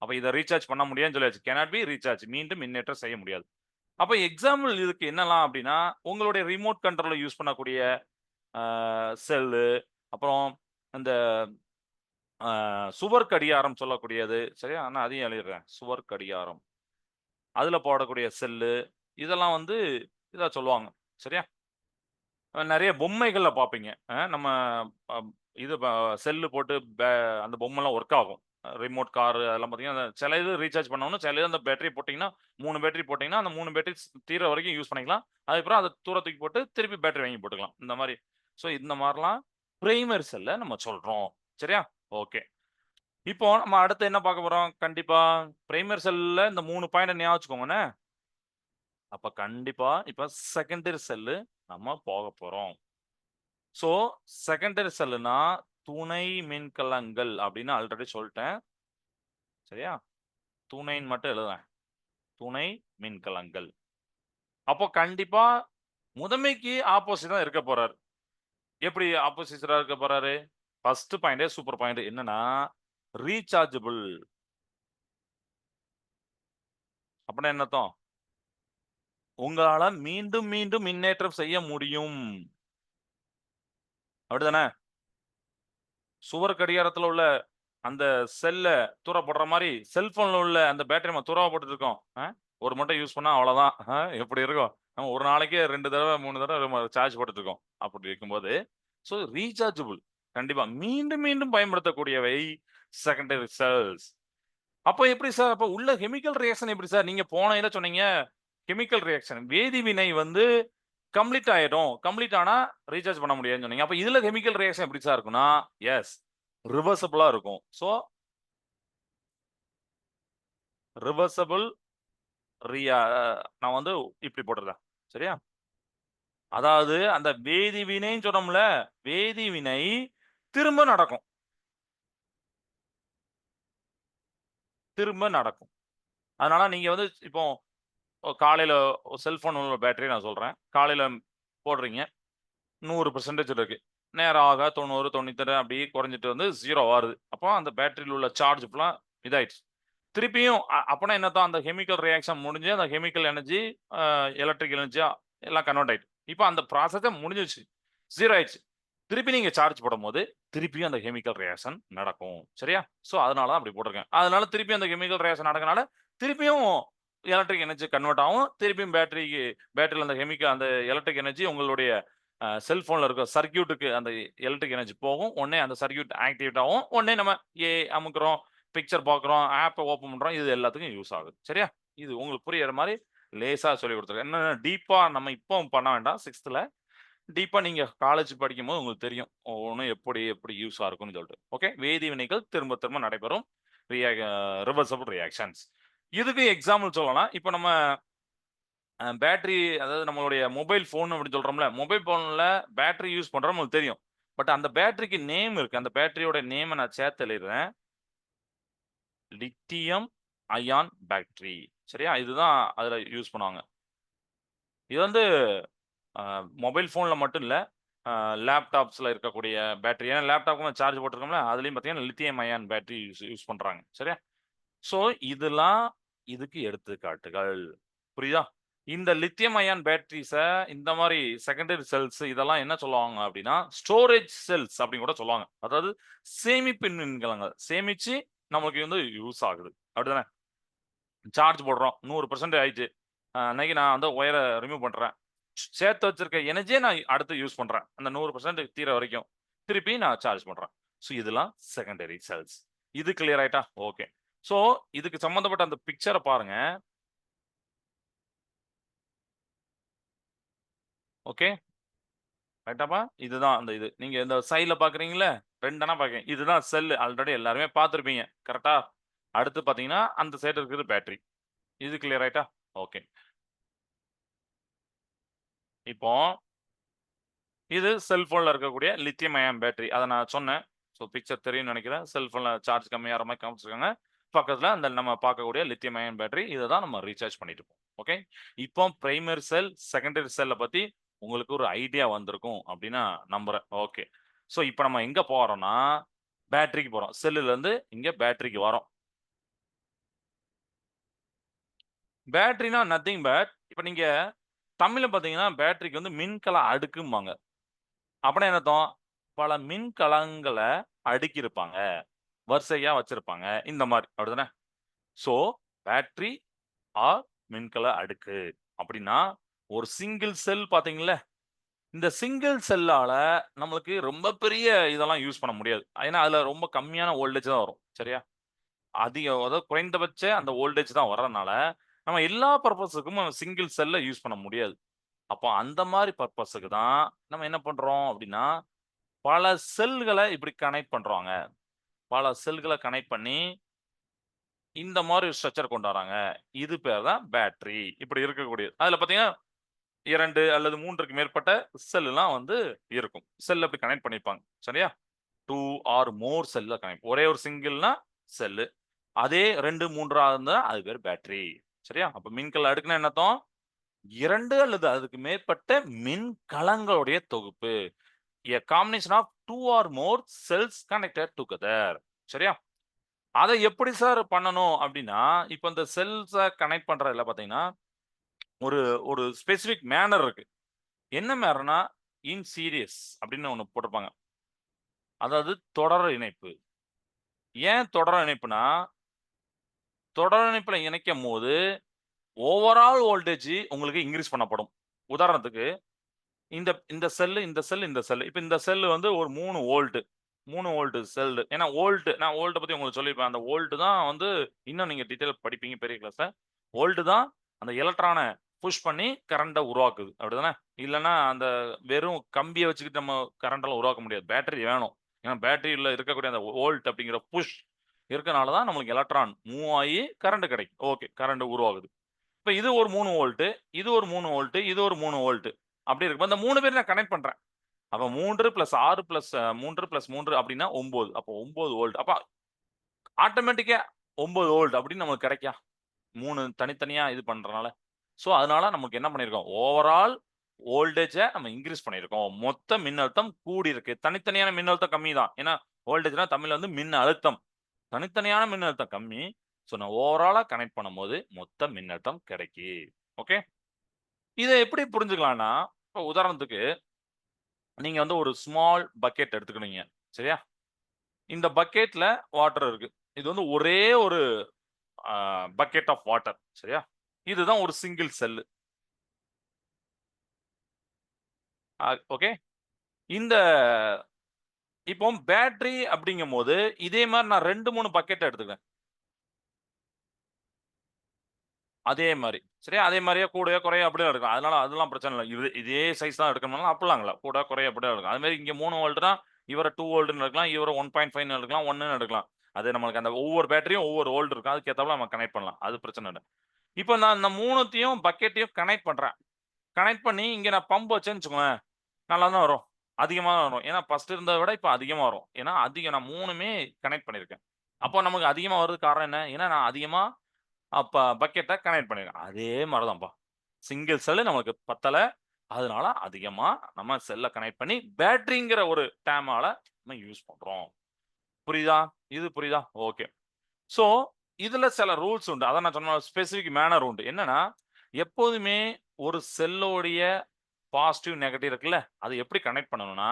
Speaker 1: அப்ப இத ரீசார்ஜ் பண்ண முடியாதுன்னு சொல்லியாச்சு. Cannot be recharge. மீண்டும் மின்னேற்றம் செய்ய முடியாது. அப்ப எக்ஸாம்பிள் இதுக்கு என்னலாம் அப்டின்னா, உங்களுடைய ரிமோட் கண்ட்ரோல்ல யூஸ் பண்ணக்கூடிய அ செல்லு, அப்புறம் இந்த சுவர் கடியாரம் சொல்லக்கூடியது. சரியா? நான் அதையும் எழுதிடுறேன். சுவர் கடியாரம். அதுல போடக்கூடிய செல்லு, இதெல்லாம் வந்து இதா சொல்லுவாங்க. சரியா? நெறைய பொம்மைகள்ல பார்ப்பீங்க. நம்ம அ இது செல்லு போட்டு அந்த பொம்மைலாம் ஒர்க் ஆகும். ரிமோட் கார் அதெல்லாம் பார்த்தீங்கன்னா, சில இது ரீசார்ஜ் பண்ணணும். சில இது அந்த பேட்டரி போட்டீங்கன்னா, 3 பேட்டரி போட்டீங்கன்னா, அந்த 3 பேட்டரி தீர்ற வரைக்கும் யூஸ் பண்ணிக்கலாம். அதுக்கப்புறம் அத தூர தூக்கி போட்டு திருப்பி பேட்டரி வாங்கி போட்டுக்கலாம். இந்த மாரி. ஸோ இந்த மாரிலாம் பிரைமரி செல்ல நம்ம சொல்றோம். சரியா? ஓகே. இப்போ நம்ம அடுத்து என்ன பார்க்க போறோம்? கண்டிப்பா பிரைமரி செல்ல இந்த 3 பாயிண்ட்ட ஞாபகம் வச்சுக்கோங்கண்ணே. அப்ப கண்டிப்பா இப்ப செகண்டரி செல்லு நம்ம போக போறோம். ஸோ, செகண்டரி செல்லுனா, துணை மின்கலங்கள் அப்படின்னு ஆல்ரெடி சொல்ட்டேன். சரியா? துணைன்னு மட்டும் எழுதுறேன். துணை மின்கலங்கள். அப்போ கண்டிப்பா முதன்மைக்கு ஆப்போசிட் தான் இருக்க போறாரு. எப்படி ஆப்போசிட்டா இருக்க போறாரு? ஃபர்ஸ்ட் பாயிண்டே சூப்பர் பாயிண்ட் என்னன்னா, ரீசார்ஜபிள். அப்படின்னா என்ன அர்த்தம்? உங்களால மீண்டும், மீண்டும் மின்னேற்றம் செய்ய முடியும். அப்படிதானே? சுவர் கடிகாரத்துல உள்ள அந்த செல்ல தூர போடுற மாரி, செல்போன்ல உள்ள அந்த பேட்டரி நம்ம தூரமா போட்டுட்டு இருக்கோம். ஒரு மட்டும் யூஸ் பண்ணா அவ்வளோதான். எப்படி இருக்கும்? நம்ம ஒரு நாளைக்கே 2 தடவ, 3 தடவ நம்ம சார்ஜ் போட்டுட்டு இருக்கோம். அப்படி இருக்கும்போது, ஸோ ரீசார்ஜபிள். கண்டிப்பா. மீண்டும், மீண்டும் பயன்படுத்தக்கூடியவை செகண்டரி செல்ஸ். அப்ப எப்படி சார்? அப்ப உள்ள கெமிக்கல் ரியாக்ஷன் எப்படி சார்? நீங்க போன இத சொன்னீங்க. Chemical reaction. வேதிவினை வந்து கம்ப்ளீட் ஆயிடும். கம்ப்ளீட் ஆனா ரீசார்ஜ் பண்ண முடியாதுன்னு சொன்னீங்க. அப்ப இதுல கெமிக்கல் ரியாக்ஷன் எப்படி சார் இருக்கும்னா, எஸ் ரிவர்சிபிளா இருக்கும். ஸோ ரிவர்சிபிள் ரியா நான் வந்து இப்படி போட்டுறேன். சரியா? அதாவது அந்த வேதிவினைன்னு சொன்னோம்ல, வேதிவினை திரும்ப நடக்கும். திரும்ப நடக்கும். அதனால நீங்க வந்து இப்போ காலையில செல்ஃபோன் உள்ள பேட்டரி நான் சொல்றேன். காலையில போடுறீங்க. 100% இருக்கு. நேரம் ஆக 90, 98 அப்படியே குறைஞ்சிட்டு வந்து 0 ஆறுது. அப்போ அந்த பேட்டரியில உள்ள சார்ஜ் ஃபுல்லா இதாயிடுச்சு. திருப்பியும் அப்பன்னா என்னத்தான் அந்த கெமிக்கல் ரியாக்ஷன் முடிஞ்சு அந்த கெமிக்கல் எனர்ஜி அ எலக்ட்ரிக்கல் எனர்ஜியா எல்லாம் கன்வெர்ட் ஆயிட்டு. இப்ப அந்த ப்ராசஸே முடிஞ்சிருச்சு. 0 ஆயிடுச்சு. திருப்பி நீங்க சார்ஜ் போடும்போது, திருப்பியும் அந்த கெமிக்கல் ரியாக்ஷன் நடக்கும். சரியா? சோ அதனால தான் அப்படி போட்டிருக்கேன். அதனால திருப்பி அந்த கெமிக்கல் ரியாக்ஷன் நடக்கனால, திருப்பியும் எலக்ட்ரிக் எனர்ஜி கன்வெர்ட் ஆகும். திருப்பியும் பேட்டரியில அந்த அந்த எலக்ட்ரிக் எனர்ஜி உங்களுடைய செல்ஃபோன்ல இருக்க சர்க்யூட்டுக்கு அந்த எலக்ட்ரிக் எனர்ஜி போகும். உடனே அந்த சர்க்யூட் ஆக்டிவேட் ஆகும். உடனே நம்ம அமுக்குறோம், பிக்சர் பார்க்குறோம், ஆப்ப ஓப்பன் பண்றோம். இது எல்லாத்துக்கும் யூஸ் ஆகுது. சரியா? இது உங்களுக்கு புரியிற மாரி லேசா சொல்லிக் குடுத்துருக்கேன். என்ன டீப்பா நம்ம இப்போ பண்ண வேண்டாம் 6த்ல. டீப்பா நீங்க காலேஜ் படிக்கும்போது உங்களுக்கு தெரியும். ஒவ்வொன்னும் எப்படி எப்படி யூஸா இருக்கும்னு சொல்லிட்டு. ஓகே. வேதி வினைகள் திரும்ப திரும்ப நடைபெறும். Reversible reactions. இதுக்கு எக்ஸாம்பிள் சொல்லலாம். இப்ப நம்ம பேட்டரி அதாவது நம்மளுடைய மொபைல் ஃபோன் அப்படின்னு சொல்றோம்ல. மொபைல் ஃபோன்ல பேட்டரி யூஸ் பண்றோம் உங்களுக்கு தெரியும். பட் அந்த பேட்டரிக்கு நேம் இருக்கு. அந்த பேட்டரியோட நேம நான் சேர்த்து எழுதிறேன். Lithium ion battery. சரியா? இதுதான் அதுல யூஸ் பண்ணுவாங்க. இது வந்து அ மொபைல் ஃபோன்ல மட்டும் இல்ல. லேப்டாப்ஸ்ல இருக்கக்கூடிய பேட்டரி. ஏன்னா லேப்டாப்க்கும் சார்ஜ் போட்டுருக்கோம்ல, அதுலயும் பார்த்தீங்கன்னா, lithium ion battery use use பண்றாங்க. சரியா? ஸோ, இதெல்லாம் இதுக்கு எடுத்துக்காட்டுகள். புரியுதா? இந்த லித்தியம் அயான் பேட்டரீஸ இந்த மாரி செகண்டரி செல்ஸ் இதெல்லாம் என்ன சொல்லுவாங்க அப்டின்னா, ஸ்டோரேஜ் செல்ஸ் அப்டின்னு கூட சொல்லுவாங்க. அதாவது சேமிப்பு மின்கலங்கள். சேமிச்சு நமக்கு வந்து யூஸ் ஆகுது. அப்டிதானே? சார்ஜ் போடுறோம். 100% ஆயிடுச்சு. அன்னைக்கு நான் வந்து ஒயர ரிமூவ் பண்றேன். சேர்த்து வச்சிருக்க எனர்ஜிய நான் அடுத்து யூஸ் பண்றேன். அந்த 100% தீர வரைக்கும். திருப்பி நான் சார்ஜ் பண்றேன். ஸோ இதெல்லாம் செகண்டரி செல்ஸ். இது கிளியர் ஆயிட்டா? ஓகே. ஸோ இதுக்கு சம்மந்தப்பட்ட அந்த பிக்சர பாருங்க. ஓகே. ரைட்டாப்பா? இதுதான் அந்த இது. நீங்க இந்த சைட்ல பார்க்குறீங்கல்ல? 2 அணா பார்க்குறீங்க. இதுதான் செல். ஆல்ரெடி எல்லாருமே பார்த்திருப்பீங்க. கரெக்ட்டா? அடுத்து பார்த்தீங்கன்னா, அந்த சைடு இருக்கிறது பேட்டரி. இது கிளியர் ஆயிட்டா? ஓகே. இப்போ இது செல்ஃபோன்ல இருக்கக்கூடிய லித்தியம் அயான் பேட்டரி. அத நான் சொன்னேன். ஸோ பிக்சர் தெரியும்னு நெனைக்கிறேன். செல்ஃபோன்ல சார்ஜ் கம்மியாற மாரி காமிச்சிருக்காங்க. பக்கத்துல அந்த நம்ம பார்க்கக்கூடிய லித்தியம் அயான் பேட்டரி. இத தான் நம்ம ரீசார்ஜ் பண்ணிட்டு இருக்கோம். ஓகே. இப்போ பிரைமரி செல், செகண்டரி செல்ல பத்தி உங்களுக்கு ஒரு ஐடியா வந்திருக்கும் அப்படின்னு நான் நம்புறேன். ஓகே. ஸோ இப்ப நம்ம எங்க போறோம்னா, பேட்டரிக்கு போறோம். செல்லுல இருந்து இங்க பேட்டரிக்கு வரோம். பேட்டரினா நத்திங் பட் இப்ப நீங்க தமிழ்ல பார்த்தீங்கன்னா, பேட்டரிக்கு வந்து மின்கல அடுக்கும்பாங்க. அப்பன்னா என்ன அர்த்தம்? பல மின்கலங்கள அடுக்கியிருப்பாங்க. வரிசையா வச்சிருப்பாங்க. இந்த மாரி. அப்படிதானே? ஸோ, பேட்டரி ஆர் மின்கல அடுக்கு. அப்படின்னா, ஒரு சிங்கிள் செல் பார்த்தீங்கள்ல, இந்த சிங்கிள் செல்லால நம்மளுக்கு ரொம்ப பெரிய இதெல்லாம் யூஸ் பண்ண முடியாது. ஏன்னா, அதுல ரொம்ப கம்மியான வோல்டேஜ் தான் வரும். சரியா? அதாவது குறைந்தபட்ச அந்த வோல்டேஜ் தான் வர்றனால, நம்ம எல்லா பர்ப்பஸுக்கும் சிங்கிள் செல்ல யூஸ் பண்ண முடியாது. அப்போ அந்த மாரி பர்ப்பஸுக்கு தான் நம்ம என்ன பண்றோம் அப்படின்னா, பல செல்கள இப்படி கனெக்ட் பண்றோங்க. பல செல்கள கனெக்ட் பண்ணி, இந்த மாரி ஒரு ஸ்ட்ரக்சர் கொண்டு வராங்க. இது பேர் தான் பேட்டரி. இப்படி இருக்கக்கூடியது. அதுல பார்த்தீங்கன்னா, 2 அல்லது 3க்கு மேற்பட்ட செல்லாம் வந்து இருக்கும். செல் அப்படி கனெக்ட் பண்ணியிருப்பாங்க. சரியா? 2 ஆர் மோர் செல்ல கனெக்ட் ஒரே ஒரு சிங்கிள்னா செல்லு. அதே 2, 3 இருந்தா அது பேர் பேட்டரி. சரியா? அப்ப மின்கல அடுக்குன்னா என்ன அர்த்தம்? 2 அல்லது அதுக்கு மேற்பட்ட மின்கலங்களுடைய தொகுப்பு. A combination of 2 or more cells connected together. சரியா? அத எப்படி சார் பண்ணணும் அப்டின்னா, இப்ப இந்த செல்ஸ கனெக்ட் பண்றதுல பார்த்தீங்கன்னா, ஒரு ஒரு ஸ்பெசிஃபிக் மேனர் இருக்கு. என்ன மேனர்னா, இன் சீரிஸ் அப்டின்னு ஒண்ணு போட்டிருப்பாங்க. அதாவது தொடர் இணைப்பு. ஏன் தொடர் இணைப்புனா, தொடர் இணைப்புல இணைக்கும்போது, ஓவரால் வோல்டேஜ் உங்களுக்கு இன்கிரீஸ் பண்ணப்படும். உதாரணத்துக்கு, இந்த இந்த செல்லு, இந்த செல், இந்த செல். இப்ப இந்த செல் வந்து ஒரு 3 வோல்ட். 3 volt cell. ஏன்னா வோல்ட் நான் வோல்ட்ட பத்தி உங்களுக்கு சொல்லியிருப்பேன். அந்த வோல்ட் தான் வந்து இன்னும் நீங்க டீட்டெயில் படிப்பீங்க பெரிய கிளாஸ்ல. வோல்ட் தான் அந்த எலக்ட்ரான புஷ் பண்ணி கரண்ட்ட உருவாக்குது. அப்படிதானே? இல்லன்னா அந்த வெறும் கம்பிய வச்சுக்கிட்டு நம்ம கரண்ட்லாம் உருவாக்க முடியாது. பேட்டரி வேணும். ஏன்னா பேட்டரியில இருக்கக்கூடிய அந்த வோல்ட் அப்படிங்கிற புஷ் இருக்கனால தான் நம்மளுக்கு எலக்ட்ரான் மூவ் ஆயி கரண்ட் கிடைக்கும். ஓகே. கரண்ட் உருவாகுது. இப்ப இது ஒரு 3 வோல்ட், இது ஒரு 3 வோல்ட், இது ஒரு 3 வோல்ட். அப்படி இருக்கும்போது, இந்த 3 பேரையும் நான் கனெக்ட் பண்றேன். அப்ப 3 பிளஸ் 6 பிளஸ் 3 பிளஸ் 3 அப்படின்னா 9. அப்போ 9 வோல்ட். அப்ப ஆட்டோமேட்டிக்கா 9 வோல்ட் அப்படின்னு நமக்கு கிடைக்கா? 3 தனித்தனியா இது பண்றனால. சோ, அதனால நமக்கு என்ன பண்ணியிருக்கோம், ஓவரால் வோல்டேஜ நம்ம இன்கிரீஸ் பண்ணியிருக்கோம். மொத்த மின்னழுத்தம் கூடியிருக்கு. தனித்தனியான மின்னழுத்தம் கம்மி தான். ஏன்னா, வோல்டேஜ்னா தமிழ்ல வந்து மின் அழுத்தம். தனித்தனியான மின்னழுத்தம் கம்மி. சோ, நான் ஓவராலா கனெக்ட் பண்ணும்போது மொத்த மின்னழுத்தம் கிடைக்கி. ஓகே. இத எப்படி புரிஞ்சுக்கலாம்னா, இப்ப உதாரணத்துக்கு நீங்க வந்து ஒரு ஸ்மால் பக்கெட் எடுத்துக்கினீங்க. சரியா? இந்த பக்கெட்ல வாட்டர் இருக்கு. இது வந்து ஒரே ஒரு அ பக்கெட் ஆஃப் வாட்டர். சரியா? இதுதான் ஒரு சிங்கிள் செல்லு. ஓகே. இந்த இப்போ பேட்டரி அப்படிங்கும்போது, இதே மாரி நான் 2, 3 பக்கெட் எடுத்துக்குவேன். அதே மாரி. சரியா? அதே மாரியே கூடயோ, குறையோ அப்படியே எடுக்கலாம். அதனால அதெல்லாம் பிரச்சனை இல்ல. இதே சைஸ் தான் எடுக்கணும்னாலும் அப்படிலாம் இல்ல. கூட, குறைய அப்படியே எடுக்கலாம். அது மாரி இங்க 3 வோல்ட்னா, இவர 2 வோல்ட்ன்னு எடுக்கலாம். இவர 1.5ன்னு எடுக்கலாம். 1ன்னு எடுக்கலாம். அது நம்மளுக்கு அந்த ஒவ்வொரு பேட்டரியும் ஒவ்வொரு வோல்ட் இருக்கும். அதுக்கு ஏத்தாப்புல நம்ம கனெக்ட் பண்ணலாம். அது பிரச்சனை இல்ல. இப்ப நான் இந்த 3த்தையும் பக்கெட்டையும் கனெக்ட் பண்றேன். கனெக்ட் பண்ணி இங்க நான் பம்ப் வச்சேன்னு வச்சுக்கோங்களேன், நல்லா தான் வரும். அதிகமா தான் வரும். ஏன்னா ஃபர்ஸ்ட் இருந்தத விட இப்ப அதிகமா வரும். ஏன்னா அதிகம் நான் 3மே கனெக்ட் பண்ணியிருக்கேன். அப்போ நமக்கு அதிகமா வர்றதுக்கு காரணம் என்ன? ஏன்னா நான் அதிகமா பக்கெட்ட கனெக்ட் பண்ணியிருக்கேன். அதே மாரி தான்ப்பா. சிங்கிள் செல் நமக்கு பத்தல. அதனால அதிகமா நம்ம செல்ல கனெக்ட் பண்ணி பேட்டரிங்கிற ஒரு டெர்மால நம்ம யூஸ் பண்றோம். புரியுதா? இது புரியுதா? ஓகே. சோ, இதுல சில ரூல்ஸ் உண்டு. அதான் நான் சொன்ன ஸ்பெசிஃபிக் மேனர் உண்டு. என்னன்னா, எப்போதுமே ஒரு செல்லோடைய பாசிட்டிவ், நெகட்டிவ் இருக்குல்ல, அத எப்படி கனெக்ட் பண்ணணும்னா,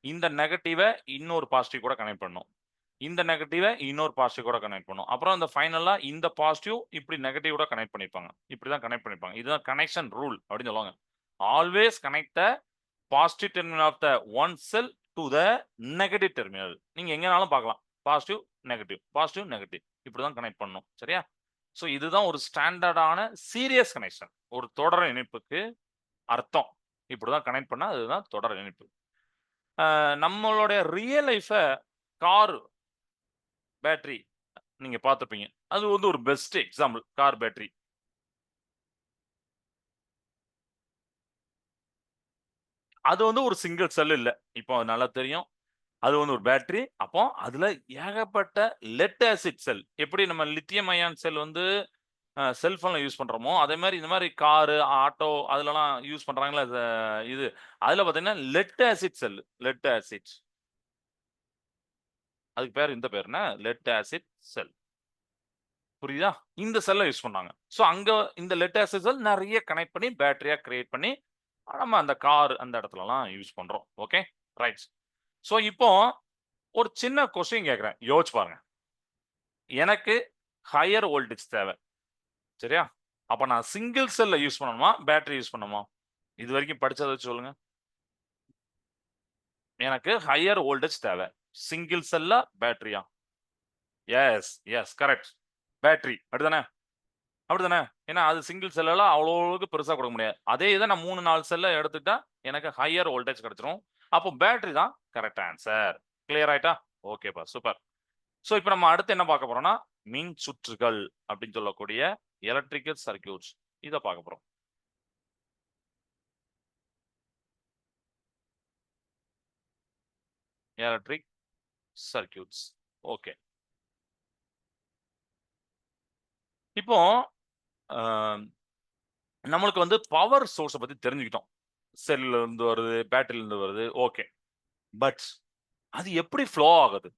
Speaker 1: இந்த நெகட்டிவ இன்னொரு பாசிட்டிவ் கூட கனெக்ட் பண்ணணும். இந்த நெகட்டிவ இன்னொரு பாசிட்டிவ் கூட கனெக்ட் பண்ணணும். அப்புறம் அந்த ஃபைனலா இந்த பாசிட்டிவ் இப்படி நெகட்டிவ் கூட கனெக்ட் பண்ணியிருப்பாங்க. இப்படி தான் கனெக்ட் பண்ணியிருப்பாங்க. இதுதான் கனெக்ஷன் ரூல் அப்படின்னு சொல்லுவாங்க. Always connect the positive terminal of the one cell to the negative terminal. நீங்க எங்கனாலும் பார்க்கலாம். Positive, negative, positive, negative. இப்படி தான் கனெக்ட் பண்ணணும். சரியா? சோ இதுதான் ஒரு ஸ்டாண்டர்டான சீரியஸ் கனெக்ஷன். ஒரு தொடர் இணைப்புக்கு அர்த்தம். இப்படிதான் கனெக்ட் பண்ணா அதுதான் தொடர் இணைப்பு. நம்மளுடைய ரியல் லைஃப்ல கார் பேட்டரி நீங்க பார்த்திருப்பீங்க. அது வந்து ஒரு பெஸ்ட் எக்ஸாம்பிள் கார் பேட்டரி. அது வந்து ஒரு சிங்கிள் செல் இல்ல. இப்போ நல்லா தெரியும். அது வந்து ஒரு பேட்டரி. அப்போ அதுல ஏகப்பட்ட லெட் ஆசிட் செல். எப்படி நம்ம லித்தியம் அயான் செல் வந்து செல்ஃபோன்ல யூஸ் பண்றோமோ, அதே மாரி இந்த மாரி காரு, ஆட்டோ அதுலலாம் யூஸ் பண்றாங்கல்ல இது. அதுல பார்த்தீங்கன்னா, lead acid cell. Lead acid. அதுக்கு பேரு இந்த பேரு என்ன? Lead acid cell. புரியுதா? இந்த செல்ல யூஸ் பண்ணாங்க. சோ அங்க இந்த லெட் ஆசிட் செல் நெறைய கனெக்ட் பண்ணி பேட்டரியா கிரியேட் பண்ணி, நம்ம அந்த கார் அந்த இடத்துலலாம் யூஸ் பண்றோம். ஓகே. ரைட். சோ இப்போ ஒரு சின்ன கொஸ்டின் கேட்கிறேன். யோசிச்சு பாருங்க. எனக்கு ஹையர் வோல்டேஜ் தேவ. சரியா? அப்ப நான் சிங்கிள் செல்ல யூஸ் பண்ணணுமா? பேட்டரி யூஸ் பண்ணணுமா? இதுவரைக்கும் படிச்சத வச்சு சொல்லுங்க. எனக்கு ஹையர் வோல்டேஜ் தேவ. சிங்கிள் செல்லா? பேட்டரியா? Yes, yes. கரெக்ட். பேட்டரி. அப்படிதானே? அப்படிதானே? ஏன்னா அது சிங்கிள் செல்லலாம் அவ்வளோவுக்கு பெருசா குடுக்க முடியாது. அதே இத நான் 3, 4 செல்ல எடுத்துட்டா, எனக்கு ஹையர் வோல்டேஜ் கிடைச்சிரும். அப்போ பேட்டரி தான் கரெக்ட் ஆன்ஸர். கிளியர் ஆயிட்டா? ஓகேப்பா. சூப்பர். சோ, இப்ப நம்ம அடுத்து என்ன பார்க்க போறோம்னா, மின் சுற்றுகள் அப்படின்னு சொல்லக்கூடிய எலக்ட்ரிக்கல் சர்க்யூட்ஸ். இத பார்க்க போறோம். Electric circuits. ஓகே. இப்போ அ நம்மளுக்கு வந்து பவர் சோர்ஸ பத்தி தெரிஞ்சுக்கிட்டோம். செல்லுல இருந்து வருது, பேட்டரில இருந்து வருது. ஓகே. பட் அது எப்படி ஃப்ளோ ஆகுது?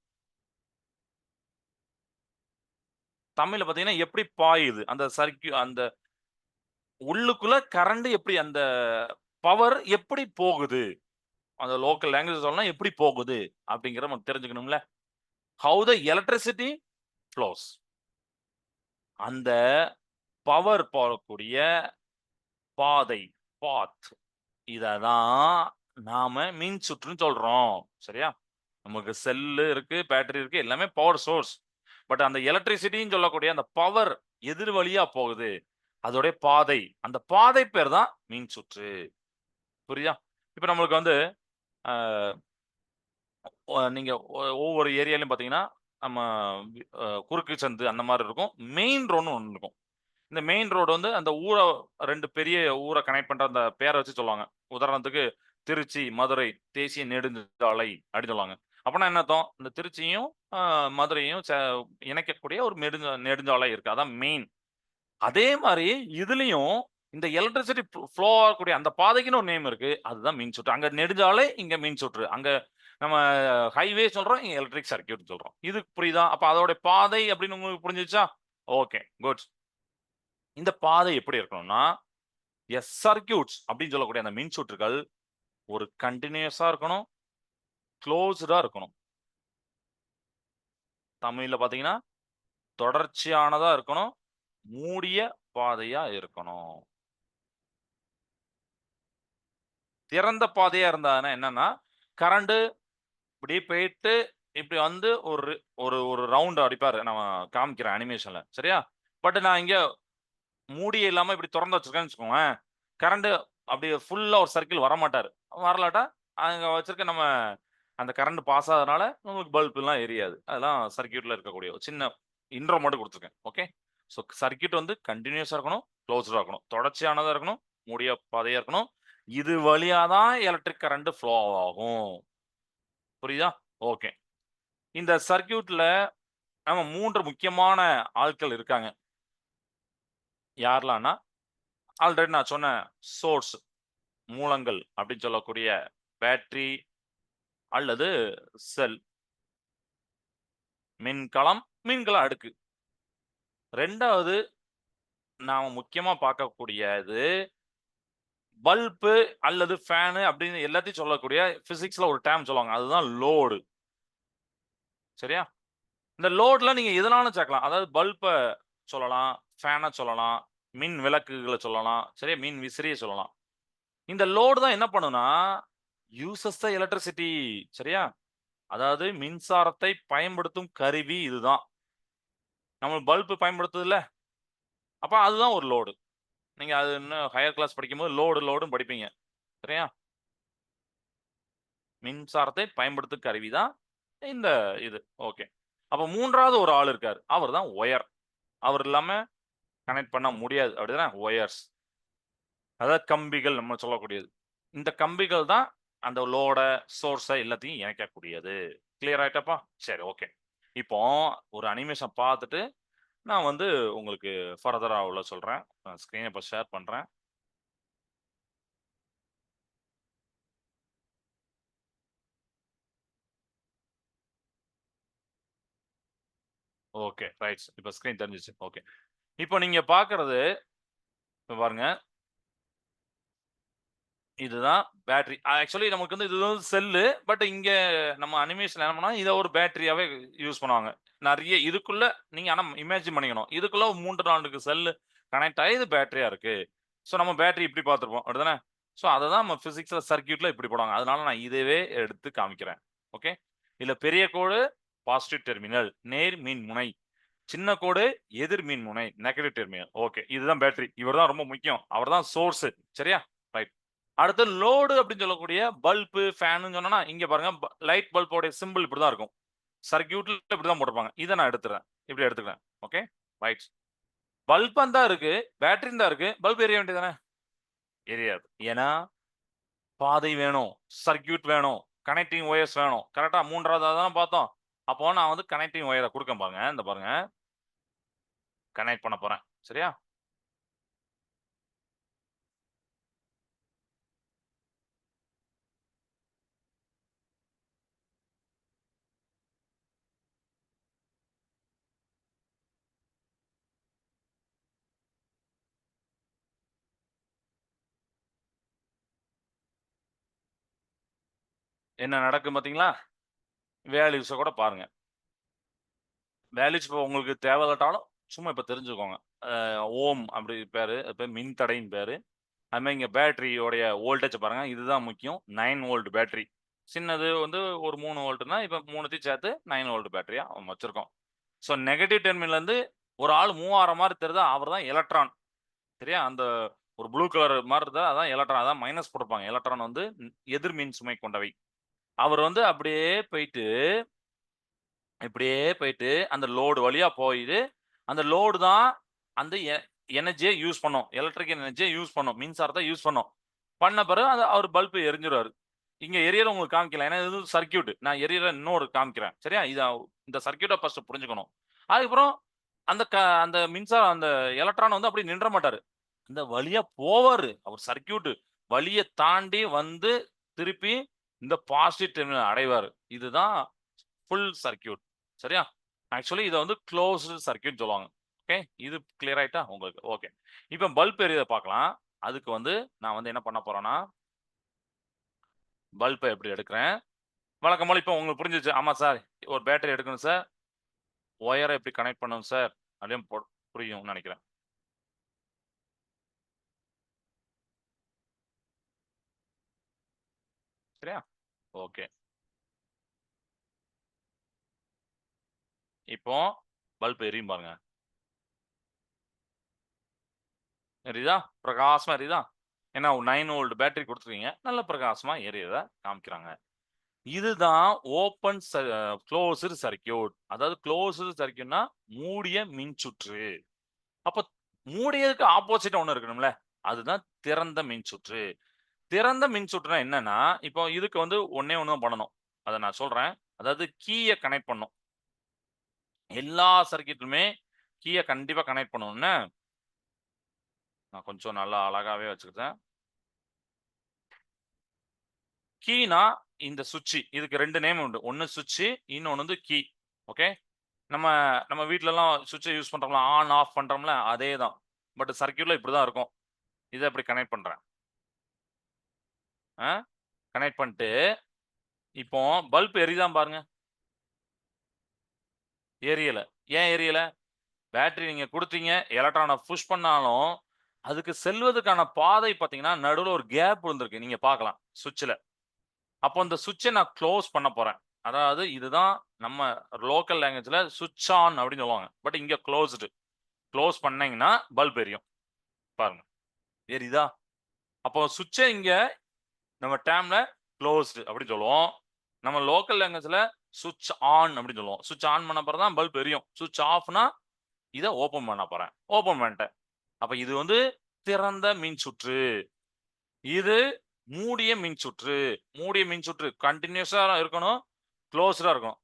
Speaker 1: தமிழ்ல பார்த்தீங்கன்னா, எப்படி பாயுது? அந்த அந்த உள்ளுக்குள்ள கரண்ட் எப்படி அந்த பவர் எப்படி போகுது? அந்த லோக்கல் லாங்குவேஜ் சொல்லணும்னா எப்படி போகுது? அப்படிங்கிறத நம்ம தெரிஞ்சுக்கணும்ல. How the electricity flows. அந்த பவர் போகக்கூடிய பாதை, பாத். இத தான் நாம மின் சுற்றுன்னு சொல்றோம். சரியா? நமக்கு செல்லு இருக்கு, பேட்டரி இருக்கு. எல்லாமே பவர் சோர்ஸ். பட் அந்த எலக்ட்ரிசிட்டின்னு சொல்லக்கூடிய அந்த பவர் எதிர் வழியா போகுது. அதோடைய பாதை. அந்த பாதை பேர் தான் மின் சுற்று. புரியுதா? இப்ப நம்மளுக்கு வந்து அ நீங்க ஒவ்வொரு ஏரியாலயும் பார்த்தீங்கன்னா, நம்ம குறுக்கு சந்து அந்த மாரி இருக்கும். மெயின் ரோடுன்னு ஒண்ணு இருக்கும். இந்த மெயின் ரோடு வந்து அந்த 2 பெரிய ஊர கனெக்ட் பண்ற அந்த பேர வச்சு சொல்லுவாங்க. உதாரணத்துக்கு திருச்சி, மதுரை தேசிய நெடுஞ்சாலை அப்படின்னு சொல்லுவாங்க. அப்பன்னா என்ன அர்த்தம்? இந்த திருச்சியும், மதுரையும் இணைக்கக்கூடிய ஒரு நெடுஞ்சாலை இருக்கு. அதான் மெயின். அதே மாரி இதுலயும் இந்த எலக்ட்ரிசிட்டி ஃப்ளோ ஆகக்கூடிய அந்த பாதைக்குன்னு ஒரு நேம் இருக்கு. அதுதான் மின் சுற்று. அங்க நெடுஞ்சாலை, இங்க மின் சுற்று. அங்க நம்ம ஹைவே சொல்றோம், இங்க எலக்ட்ரிக் சர்க்யூட் சொல்றோம். இது புரியுதா? அப்ப அதோட பாதை அப்படின்னு உங்களுக்கு புரிஞ்சுச்சா? Okay, good. இந்த பாதை எப்படி இருக்கணும்னா, சர்க்யூட்ஸ் அப்படின்னு சொல்லக்கூடிய அந்த மின் சுற்றுகள் ஒரு கன்டினியூஸா இருக்கணும், குளோஸ்டா இருக்கணும். தமிழ்ல பார்த்தீங்கன்னா, தொடர்ச்சியானதா இருக்கணும், மூடிய பாதையா இருக்கணும். திறந்த பாதையா இருந்தான்னா என்னன்னா, கரண்ட் இப்படியே போயிட்டு, இப்படி வந்து ஒரு ஒரு ஒரு ரவுண்ட் அடிப்பாரு. நான் காமிக்கிறேன் அனிமேஷன்ல. சரியா? பட் நான் இங்க மூடியே இல்லாம இப்படி தொறந்து வச்சிருக்கேன்னு வச்சுக்கோங்களேன், கரண்ட் அப்படியே ஃபுல்லா ஒரு சர்க்கிள் வரமாட்டாரு. வரலாட்டா, அங்க வச்சிருக்க நம்ம அந்த கரண்ட் பாஸ் ஆகாதனால உங்களுக்கு பல்ப்லாம் எரியாது. அதெல்லாம் சர்க்யூட்ல இருக்கக்கூடிய ஒரு சின்ன இன்ட்ரோ மட்டும் குடுத்துருக்கேன். ஓகே. ஸோ சர்க்யூட் வந்து கன்டினியூஸா இருக்கணும், குளோஸ்டா இருக்கணும். தொடர்ச்சியானதா இருக்கணும், மூடிய பாதையா இருக்கணும். இது வழியா தான் எலக்ட்ரிக் கரண்ட் ஃப்ளோ ஆகும். புரியுதா? ஓகே. இந்த சர்க்யூட்ல நம்ம 3 முக்கியமான ஆட்கள் இருக்காங்க. யாரெல்லாம்னா, ஆல்ரெடி நான் சொன்ன சோர்ஸ் மூலங்கள் அப்படின்னு சொல்லக்கூடிய பேட்டரி அல்லது செல், மின்கலம், மின்கல அடுக்கு. 2வது நாம முக்கியமா பார்க்கக்கூடியது பல்பு அல்லது ஃபேனு அப்படின்னு எல்லாத்தையும் சொல்லக்கூடிய பிசிக்ஸ்ல ஒரு டேர்ம் சொல்லுவாங்க. அதுதான் லோடு. சரியா? இந்த லோட்ல நீங்க எதனாலும் சேர்க்கலாம். அதாவது பல்ப சொல்லலாம், ஃபேன சொல்லலாம், மின் விளக்குகள சொல்லலாம், சரியா? மின் விசிறிய சொல்லலாம். இந்த லோடு தான் என்ன பண்ணும்னா, யூசஸ் த எலக்ட்ரிசிட்டி சரியா? அதாவது மின்சாரத்தை பயன்படுத்தும் கருவி இதுதான். நம்ம பல்ப் பயன்படுத்துதுல்ல, அப்ப அதுதான் ஒரு லோடு. நீங்க அது இன்னும் ஹையர் கிளாஸ் படிக்கும்போது லோடுன்னு படிப்பீங்க. சரியா? மின்சாரத்தை பயன்படுத்தும் கருவி தான் இந்த இது. ஓகே. அப்ப 3வது ஒரு ஆள் இருக்காரு. அவர் தான் ஒயர். அவர் இல்லாம கனெக்ட் பண்ண முடியாது. அப்படிதானே? ஒயர்ஸ். அதாவது கம்பிகள் நம்ம சொல்லக்கூடியது. இந்த கம்பிகள் தான் அந்த லோட, சோர்ஸ எல்லாத்தையும் இணைக்கக்கூடியது. கிளியர் ஆயிட்டாப்பா? சரி, ஓகே. இப்போ ஒரு அனிமேஷன் பார்த்துட்டு, நான் வந்து உங்களுக்கு ஃபர்தரா உள்ள சொல்றேன். ஸ்க்ரீன இப்ப ஷேர் பண்றேன். Okay, rights. இப்ப ஸ்க்ரீன் தெரிஞ்சுச்சு. ஓகே. இப்போ நீங்க பார்க்கறது இப்ப பாருங்க. இதுதான் பேட்டரி. ஆக்சுவலி நமக்கு வந்து இது வந்து செல்லு. பட் இங்க நம்ம அனிமேஷன்ல என்ன பண்ணோம், இத ஒரு பேட்டரியாவே யூஸ் பண்ணுவாங்க. நெறைய இதுக்குள்ள நீங்க ஆனா இமேஜின் பண்ணிக்கணும். இதுக்குள்ள 3, 4 செல்லு கனெக்ட் ஆயி இது பேட்டரியா இருக்கு. ஸோ நம்ம பேட்டரி இப்படி பார்த்திருப்போம். அப்படிதானே? ஸோ அததான் நம்ம பிசிக்ஸ்ல சர்க்யூட்ல இப்படி போடுவாங்க. அதனால நான் இதவே எடுத்து காமிக்கிறேன். ஓகே. இதுல பெரிய கோடு பாசிட்டிவ் டெர்மினல் நேர் மின்முனை. சின்ன கோடு எதிர் மின்முனை நெகட்டிவ் டெர்மினல். ஓகே. இதுதான் பேட்டரி. இவர் தான் ரொம்ப முக்கியம். அவர் தான் சோர்ஸ். சரியா? ரைட். அடுத்து லோடு அப்படின்னு சொல்லக்கூடிய பல்பு, ஃபேன்னு சொன்னோம்னா, இங்க பாருங்க லைட் பல்போட சிம்பல் இப்படிதான் இருக்கும். சர்க்யூட்ல இப்படிதான் போட்டிருப்பாங்க. இத நான் எடுத்துறேன். இப்படி எடுத்துக்கிறேன். ஓகே. ரைட். பல்பம் தான் இருக்கு. பேட்டரியும் தான் இருக்கு. பல்ப் எரிய வேண்டியது தானே? எரியாது. ஏன்னா, பாதை வேணும். சர்க்யூட் வேணும். கனெக்டிங் ஒயர்ஸ் வேணும். கரெக்ட்டா 3வது அதானே பார்த்தோம். அப்போ நான் வந்து கனெக்டிங் ஒயர குடுக்கேன் பாருங்க. இந்த பாருங்க. கனெக்ட் பண்ண போறேன். சரியா? என்ன நடக்கும் பார்த்தீங்களா? வேல்யூஸ கூட பாருங்க. வேல்யூஸ் இப்போ உங்களுக்கு தேவையில்லாட்டாலும் சும்மா இப்ப தெரிஞ்சுக்கோங்க. ஓம் அப்படி பேரு. அது பேர் மின்தடைன்னு பேரு. அது மாரி இங்க பேட்டரியோடைய வோல்டேஜ் பாருங்க. இதுதான் முக்கியம். 9 வோல்ட் பேட்டரி. சின்னது வந்து ஒரு 3 வோல்ட்னா, இப்ப 3த்தையும் சேர்த்து 9 வோல்ட் பேட்டரியா வச்சிருக்கோம். ஸோ நெகட்டிவ் டெர்மினல்லேருந்து ஒரு ஆள் மூவ் ஆற மாரி தெரியுதா, அவர் தான் எலக்ட்ரான். சரியா? அந்த ஒரு ப்ளூ கலர் மாரி இருந்தா அதான் எலக்ட்ரான். அதான் மைனஸ் போட்டிருப்பாங்க. எலக்ட்ரான் வந்து எதிர் மின் சுமை கொண்டவை. அவர் வந்து அப்படியே போயிட்டு இப்படியே போயிட்டு அந்த லோடு வழியா போயிது. அந்த லோடு தான் அந்த எனர்ஜிய யூஸ் பண்ணும். எலக்ட்ரிக்கல் எனர்ஜிய யூஸ் பண்ணும். மின்சாரத்த யூஸ் பண்ணும். பண்ண பிறகு அவர் பல்ப் எரிஞ்சிருவாரு. இங்க எரியறத உங்களுக்கு காமிக்கல. ஏன்னா இது சர்க்யூட். நான் எரியற இன்னொரு காமிக்கிறேன். சரியா? இந்த சர்க்யூட்ட ஃபர்ஸ்ட் புரிஞ்சுக்கணும். அதுக்கப்புறம் அந்த அந்த மின்சாரம் அந்த எலக்ட்ரான் வந்து அப்படியே நின்ற மாட்டாரு. அந்த வழியா போவாரு. அவர் சர்க்யூட் வழிய தாண்டி வந்து திருப்பி இந்த பாசிட்டிவ் டெர்மினல் அடைவாரு. இதுதான் ஃபுல் சர்க்யூட். சரியா? ஆக்சுவலி இத வந்து குளோஸ்டு சர்க்யூட்ன்னு சொல்லுவாங்க. ஓகே. இது கிளியர் ஆயிட்டா உங்களுக்கு? ஓகே. இப்ப பல்ப் எரியத பார்க்கலாம். அதுக்கு வந்து நான் வந்து என்ன பண்ண போறேன்னா, பல்ப எப்படி எடுக்கிறேன். வழக்கம் போல இப்ப உங்களுக்கு புரிஞ்சுச்சு. ஆமா சார். ஒரு பேட்டரி எடுக்கணும் சார். ஒயர எப்படி கனெக்ட் பண்ணணும் சார். அப்படின்னு புரியும்னு நெனைக்கிறேன். சரியா? ஓகே. இப்போ பல்ப் எரியும் பாருங்க. எரியுதா? பிரகாசமா எரியுதா? ஏன்னா 9 வோல்ட் பேட்டரி குடுத்துருக்கீங்க. நல்ல பிரகாசமா எரியறத காமிக்கிறாங்க. இதுதான் ஓப்பன் குளோஸ்டு சர்க்யூட். அதாவது குளோஸ்டு சர்க்யூட்னா மூடிய மின்சுற்று. அப்ப மூடியதுக்கு ஆப்போசிட்டா ஒண்ணு இருக்கணும்ல. அதுதான் திறந்த மின்சுற்று. திறந்த மின்சுற்றுனா என்னன்னா, இப்போ இதுக்கு வந்து ஒண்ணே ஒண்ணு தான் பண்ணணும். அத நான் சொல்றேன். அதாவது கீய கனெக்ட் பண்ணணும். எல்லா சர்க்யூட்லுமே கீய கண்டிப்பா கனெக்ட் பண்ணணும்னு, நான் கொஞ்சம் நல்லா அழகாவே வச்சுக்கிட்டேன். கீனா இந்த சுவிட்ச். இதுக்கு 2 நேம் உண்டு. ஒண்ணு சுவிட்ச், இன்னொன்னு வந்து கீ. ஓகே. நம்ம நம்ம வீட்லலாம் ஸ்விட்ச யூஸ் பண்றோம்ல, ஆன், ஆஃப் பண்றோம்ல, அதே தான். பட் சர்க்யூட்ல இப்படி தான் இருக்கும். இத இப்படி கனெக்ட் பண்றேன். ஆ கனெக்ட் பண்ணிட்டு, இப்போ பல்ப் எரியுதான்னு பாருங்க. எரியல. ஏன் எரியல? பேட்டரி நீங்க குடுத்தீங்க, எலக்ட்ரான புஷ் பண்ணாலும், அதுக்கு செல்வதற்கான பாதை பார்த்தீங்கன்னா, நடுவுல ஒரு கேப் விழுந்திருக்கு. நீங்க பார்க்கலாம், சுவிட்ச்ல. அப்போ இந்த சுவிட்ச நான் குளோஸ் பண்ண போறேன். அதாவது இதுதான் நம்ம லோக்கல் லாங்குவேஜ்ல சுவிட்ச் ஆன் அப்படின்னு சொல்லுவாங்க. பட் இங்க குளோஸ்டு. குளோஸ் பண்ணீங்கன்னா பல்ப் எரியும். பாருங்க. எரியுதா? அப்போ சுவிட்ச இங்க நம்ம டேர்ம்ல குளோஸ்டு அப்படின்னு சொல்லுவோம். நம்ம லோக்கல் லாங்குவேஜ்ல சுவிட்ச் ஆன் அப்படின்னு சொல்லுவோம். சுவிட்ச் ஆன் பண்ண பிறகு தான் பல்ப் எரியும். சுவிட்ச் ஆஃப்னா இத ஓப்பன் பண்ண போறேன். ஓப்பன் பண்ணிட்டேன். அப்ப இது வந்து திறந்த மின்சுற்று. இது மூடிய மின்சுற்று. மூடிய மின்சுற்று கன்டினியூஸா இருக்கணும். குளோஸ்டா இருக்கணும்.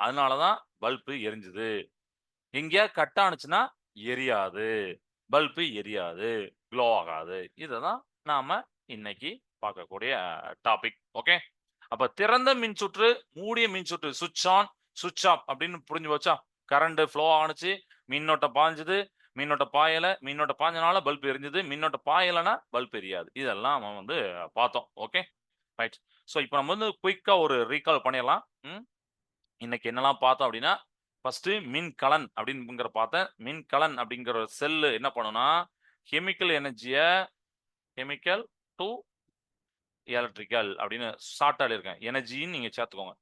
Speaker 1: அதனால தான் பல்ப் எரிஞ்சது. எங்கேயாவது கட் ஆனுச்சுன்னா எரியாது. பல்ப் எரியாது. க்ளோ ஆகாது. இததான் நாம இன்னைக்கு பார்க்கக்கூடிய டாபிக். ஓகே. அப்ப திறந்த மின்சுற்று, மூடிய மின்சுற்று, ஸ்விட்ச் ஆன், ஸ்விட்ச் ஆஃப் அப்படின்னு புரிஞ்சு போச்சா? கரண்ட் ஃப்ளோ ஆனுச்சு, மின்னோட்டம் பாய்ஞ்சது, மின்னோட்டம் பாயல, மின்னோட்டம் பாய்ஞ்சனால பல்ப் எரிஞ்சது, மின்னோட்டம் பாயலன்னா பல்ப் எரியாது. இதெல்லாம் நம்ம வந்து பார்த்தோம். ஓகே. ரைட். ஸோ இப்ப நம்ம வந்து குயிக்கா ஒரு ரீகால் பண்ணிறலாம். இன்னைக்கு என்னலாம் பார்த்தோம் அப்படின்னா, ஃபர்ஸ்ட்டு மின்கலன் அப்படிங்கிற பார்த்தேன். மின்கலன் அப்படிங்கிற செல்லு என்ன பண்ணும்னா, கெமிக்கல் எனர்ஜிய கெமிக்கல் டூ எலக்ட்ரிக்கல் அப்படின்னு ஷார்ட்டா எழுதியிருக்கேன். எனர்ஜின்னு நீங்க சேர்த்துக்கோங்க.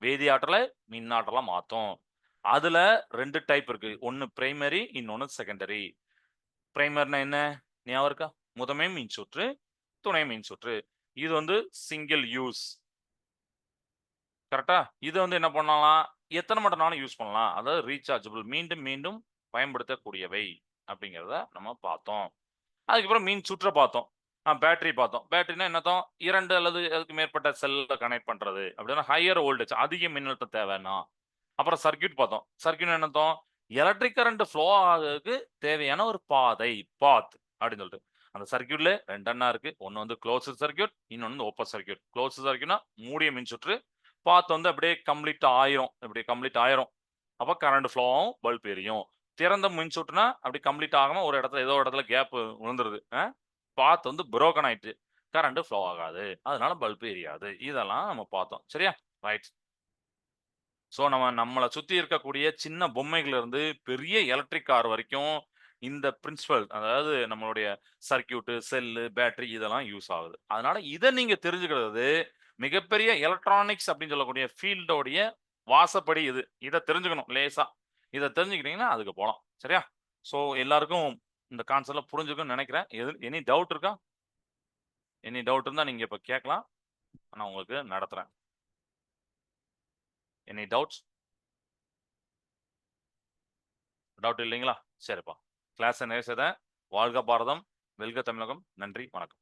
Speaker 1: வேதி ஆற்றல மின் ஆற்றலா மாத்தும். அதுல 2 டைப் இருக்கு. ஒண்ணு பிரைமரி, இன்னொன்னு செகண்டரி. பிரைமரினா என்ன? ஞாபகம் இருக்கா? முதன்மை மின்சுற்று, துணை மின்சுற்று. இது வந்து சிங்கிள் யூஸ். கரெக்ட்டா? இத வந்து என்ன பண்ணலாம்? எத்தன மடனாலும் யூஸ் பண்ணலாம். அதாவது ரீசார்ஜபிள். மீண்டும், மீண்டும் பயன்படுத்தக்கூடியவை அப்படிங்கிறத நம்ம பார்த்தோம். அதுக்கப்புறம் மின் சுற்ற பார்த்தோம். பேட்டரி பார்த்தோம். பேட்டரினா என்னத்தம்? 2 அல்லது அதுக்கு மேற்பட்ட செல்ல கனெக்ட் பண்றது. அப்படின்னா ஹையர் வோல்டேஜ் அதிக மின்னழுத்தம் தேவைன்னா. அப்புறம் சர்க்யூட் பார்த்தோம். சர்க்யூட் என்னத்தம்? எலக்ட்ரிக் கரண்ட் ஃப்ளோ ஆகுறதுக்கு தேவையான ஒரு பாதை, பாத் அப்படின்னு சொல்லிட்டு. அந்த சர்க்யூட்ல 2 அண்ணா இருக்கு. ஒண்ணு வந்து குளோஸ்ட் சர்க்யூட், இன்னொன்னு வந்து ஓப்பன் சர்க்யூட். குளோஸ்ட் சர்க்யூட்னா மூடிய மின்சுற்று. பாத் வந்து அப்படியே கம்ப்ளீட் ஆயிரும். இப்படி கம்ப்ளீட் ஆயிரும். அப்ப கரண்ட் ஃப்ளோ ஆகும், பல்ப் எரியும். திறந்த மின்சுற்றுனா அப்படி கம்ப்ளீட் ஆகாம ஒரு இடத்துல ஏதோ ஒரு இடத்துல கேப் விழுந்துருது. பாத் வந்து புரோக்கன் ஆயிட்டு. கரண்ட் ஃப்ளோ ஆகாது. அதனால பல்ப் எரியாது. இதெல்லாம் நம்ம பார்த்தோம். சரியா? ரைட். ஸோ நம்மள சுத்தி இருக்கக்கூடிய சின்ன பொம்மைகள்ல இருந்து பெரிய எலக்ட்ரிக் கார் வரைக்கும் இந்த பிரின்சிபல் அதாவது நம்மளுடைய சர்க்யூட், செல்லு, பேட்டரி இதெல்லாம் யூஸ் ஆகுது. அதனால இத நீங்க தெரிஞ்சுக்கிறது மிகப்பெரிய எலக்ட்ரானிக்ஸ் அப்படின்னு சொல்லக்கூடிய ஃபீல்டோடைய வாசப்படி இது. இத தெரிஞ்சுக்கணும் லேசா. இத தெரிஞ்சுக்கிட்டீங்கன்னா அதுக்கு போலாம். சரியா? ஸோ எல்லாருக்கும் இந்த கான்செப்ட்லாம் புரிஞ்சிருக்கும்னு நெனைக்கிறேன். எனி டவுட் இருக்கா? எனி டவுட் இருந்தா நீங்க இப்ப கேட்கலாம். நான் உங்களுக்கு நடத்துறேன். Any doubts? டவுட் இல்லைங்களா? சரிப்பா. கிளாஸ நிறைவு செய்தேன். வாழ்க பாரதம்! வெல்க தமிழகம்! நன்றி, வணக்கம்.